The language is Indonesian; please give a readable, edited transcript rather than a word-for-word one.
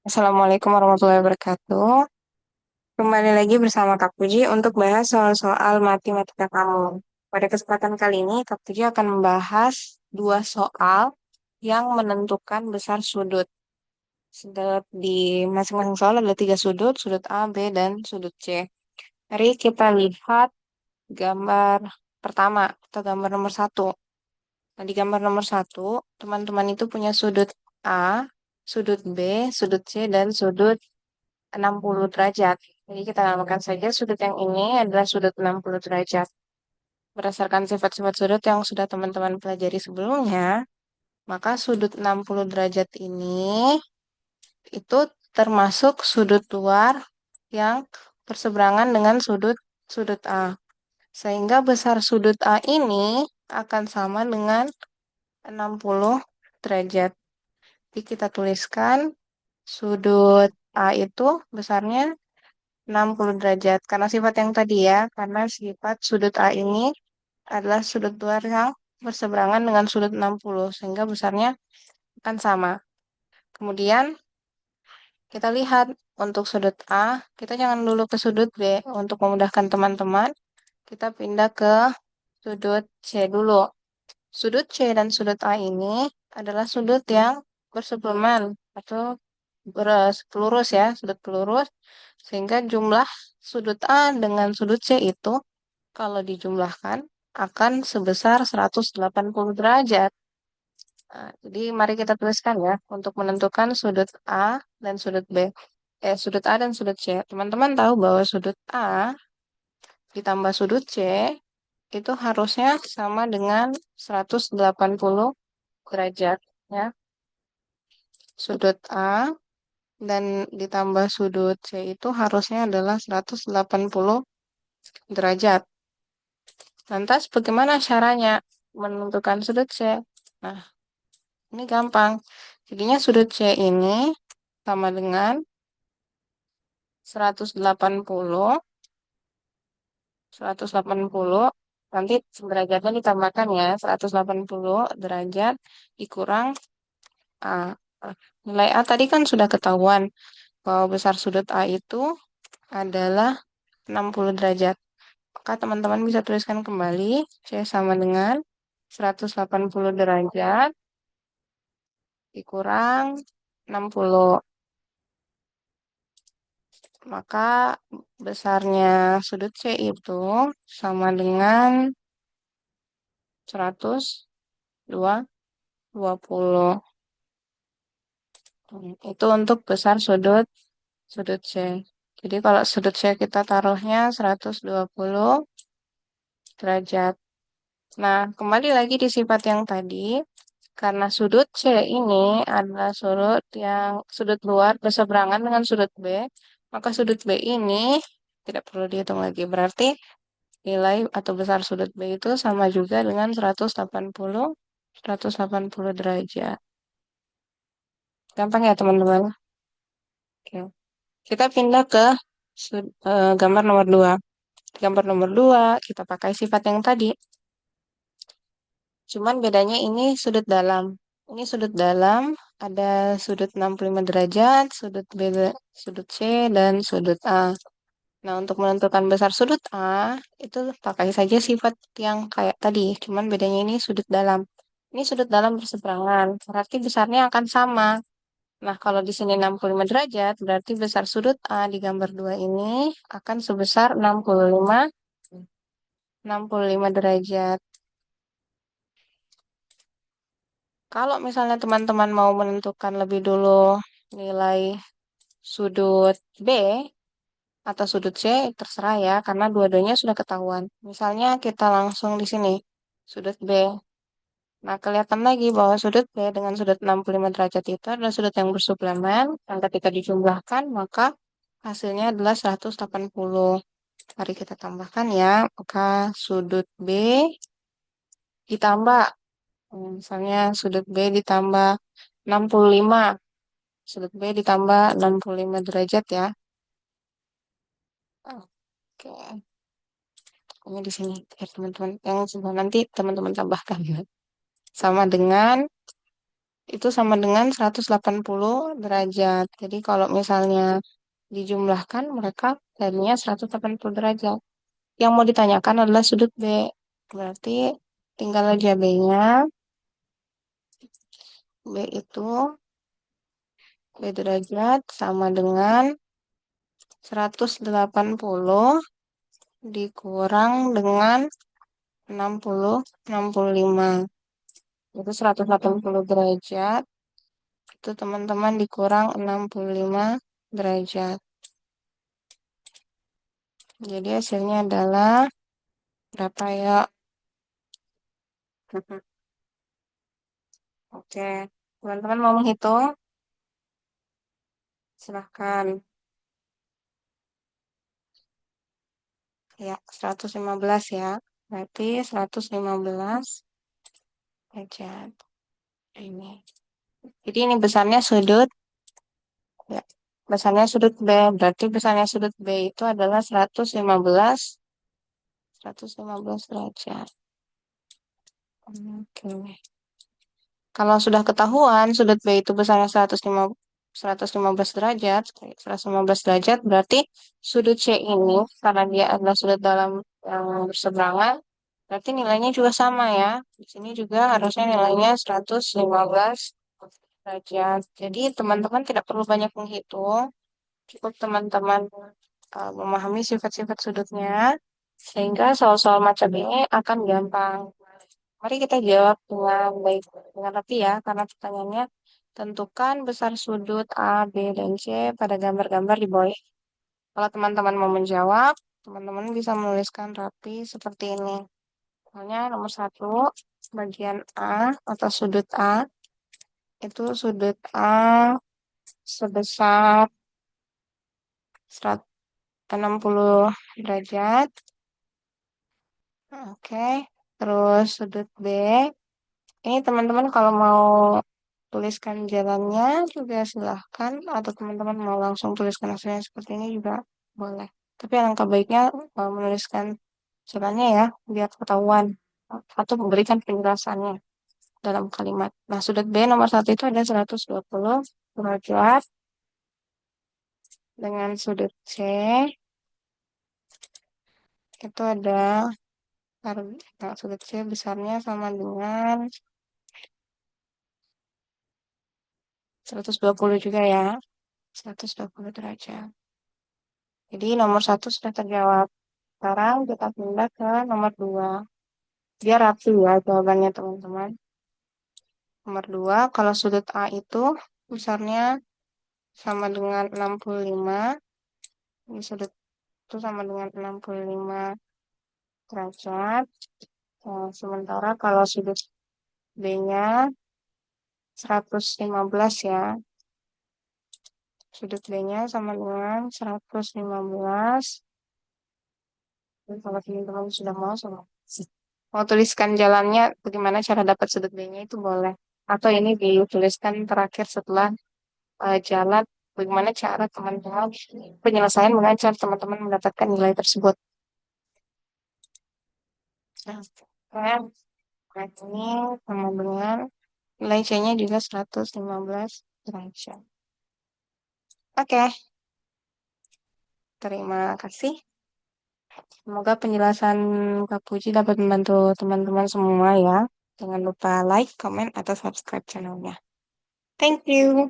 Assalamualaikum warahmatullahi wabarakatuh. Kembali lagi bersama Kak Puji untuk bahas soal-soal matematika kamu. Pada kesempatan kali ini, Kak Puji akan membahas dua soal yang menentukan besar sudut. Di masing-masing soal ada tiga sudut, sudut A, B, dan sudut C. Mari kita lihat gambar pertama atau gambar nomor satu. Nah, di gambar nomor satu, teman-teman itu punya sudut A, sudut B, sudut C, dan sudut 60 derajat. Jadi kita namakan saja sudut yang ini adalah sudut 60 derajat. Berdasarkan sifat-sifat sudut yang sudah teman-teman pelajari sebelumnya, maka sudut 60 derajat ini itu termasuk sudut luar yang berseberangan dengan sudut sudut A. Sehingga besar sudut A ini akan sama dengan 60 derajat. Jadi kita tuliskan sudut A itu besarnya 60 derajat. Karena sifat yang tadi ya, karena sifat sudut A ini adalah sudut luar yang berseberangan dengan sudut 60, sehingga besarnya akan sama. Kemudian kita lihat untuk sudut A, kita jangan dulu ke sudut B. Untuk memudahkan teman-teman, kita pindah ke sudut C dulu. Sudut C dan sudut A ini adalah sudut yang bersebelahan atau pelurus ya, sudut pelurus, sehingga jumlah sudut A dengan sudut C itu kalau dijumlahkan akan sebesar 180 derajat. Nah, jadi mari kita tuliskan ya untuk menentukan sudut A dan sudut B. Sudut A dan sudut C. Teman-teman tahu bahwa sudut A ditambah sudut C itu harusnya sama dengan 180 derajat ya. Sudut A dan ditambah sudut C itu harusnya adalah 180 derajat. Lantas bagaimana caranya menentukan sudut C? Nah, ini gampang. Jadinya sudut C ini sama dengan 180, 180, nanti derajatnya ditambahkan ya, 180 derajat dikurang A. Nilai A tadi kan sudah ketahuan bahwa besar sudut A itu adalah 60 derajat. Maka teman-teman bisa tuliskan kembali, C sama dengan 180 derajat dikurang 60. Maka besarnya sudut C itu sama dengan 120. Itu untuk besar sudut sudut C. Jadi kalau sudut C kita taruhnya 120 derajat. Nah, kembali lagi di sifat yang tadi, karena sudut C ini adalah sudut luar berseberangan dengan sudut B, maka sudut B ini tidak perlu dihitung lagi. Berarti nilai atau besar sudut B itu sama juga dengan 180 derajat. Gampang ya, teman-teman? Oke. Kita pindah ke gambar nomor 2. Gambar nomor 2 kita pakai sifat yang tadi. Cuman bedanya ini sudut dalam. Ini sudut dalam, ada sudut 65 derajat, sudut C, dan sudut A. Nah, untuk menentukan besar sudut A, itu pakai saja sifat yang kayak tadi. Cuman bedanya ini sudut dalam. Ini sudut dalam berseberangan, berarti besarnya akan sama. Nah, kalau di sini 65 derajat, berarti besar sudut A di gambar 2 ini akan sebesar 65 derajat. Kalau misalnya teman-teman mau menentukan lebih dulu nilai sudut B atau sudut C, terserah ya, karena dua-duanya sudah ketahuan. Misalnya kita langsung di sini, sudut B. Nah, kelihatan lagi bahwa sudut B dengan sudut 65 derajat itu adalah sudut yang bersubleman, yang ketika dijumlahkan, maka hasilnya adalah 180. Mari kita tambahkan ya, maka sudut B ditambah, misalnya sudut B ditambah 65. Sudut B ditambah 65 derajat ya. Oke, ini di sini biar teman-teman yang sebelah nanti teman-teman tambahkan. Sama dengan itu sama dengan 180 derajat. Jadi kalau misalnya dijumlahkan mereka jadinya 180 derajat. Yang mau ditanyakan adalah sudut B. Berarti tinggal aja B-nya. B itu B derajat sama dengan 180 dikurang dengan 65. Itu 180 derajat. Itu teman-teman dikurang 65 derajat. Jadi hasilnya adalah berapa ya? Oke, teman-teman mau menghitung? Silahkan. Ya, 115 ya. Berarti 115 derajat. Ini. Jadi ini besarnya sudut. Ya, besarnya sudut B. Berarti besarnya sudut B itu adalah 115 derajat. Oke. Kalau sudah ketahuan sudut B itu besarnya 115 derajat, 115 derajat berarti sudut C ini karena dia adalah sudut dalam yang berseberangan, berarti nilainya juga sama ya. Di sini juga harusnya nilainya 115 derajat. Jadi teman-teman tidak perlu banyak menghitung, cukup teman-teman memahami sifat-sifat sudutnya, sehingga soal-soal macam ini akan gampang. Mari kita jawab dengan baik, dengan rapi ya, karena pertanyaannya tentukan besar sudut A, B, dan C pada gambar-gambar di bawah. Kalau teman-teman mau menjawab, teman-teman bisa menuliskan rapi seperti ini. Misalnya nomor 1, bagian A atau sudut A, itu sudut A sebesar 160 derajat. Oke, terus sudut B. Ini teman-teman kalau mau tuliskan jalannya juga silahkan, atau teman-teman mau langsung tuliskan hasilnya seperti ini juga boleh. Tapi alangkah baiknya menuliskan jalannya ya, biar ketahuan atau memberikan penjelasannya dalam kalimat. Nah, sudut B nomor 1 itu ada 120 derajat dengan sudut C itu ada nah, sudut C besarnya sama dengan 120 juga ya. 120 derajat. Jadi nomor 1 sudah terjawab. Sekarang kita pindah ke nomor 2. Biar rapi ya jawabannya teman-teman. Nomor 2, kalau sudut A itu besarnya sama dengan 65. Ini sudut itu sama dengan 65 derajat. Nah, sementara kalau sudut B-nya 115 ya. Sudut B-nya sama dengan 115. Dan kalau teman-teman sudah mau tuliskan jalannya, bagaimana cara dapat sudut B-nya itu boleh. Atau ini dituliskan terakhir setelah jalan, bagaimana cara teman-teman penyelesaian dengan cara teman-teman mendapatkan nilai tersebut. Nah, ini sama dengan nilai C-nya juga 115 derajat. Oke, terima kasih. Semoga penjelasan Kak Puji dapat membantu teman-teman semua ya. Jangan lupa like, comment, atau subscribe channelnya. Thank you.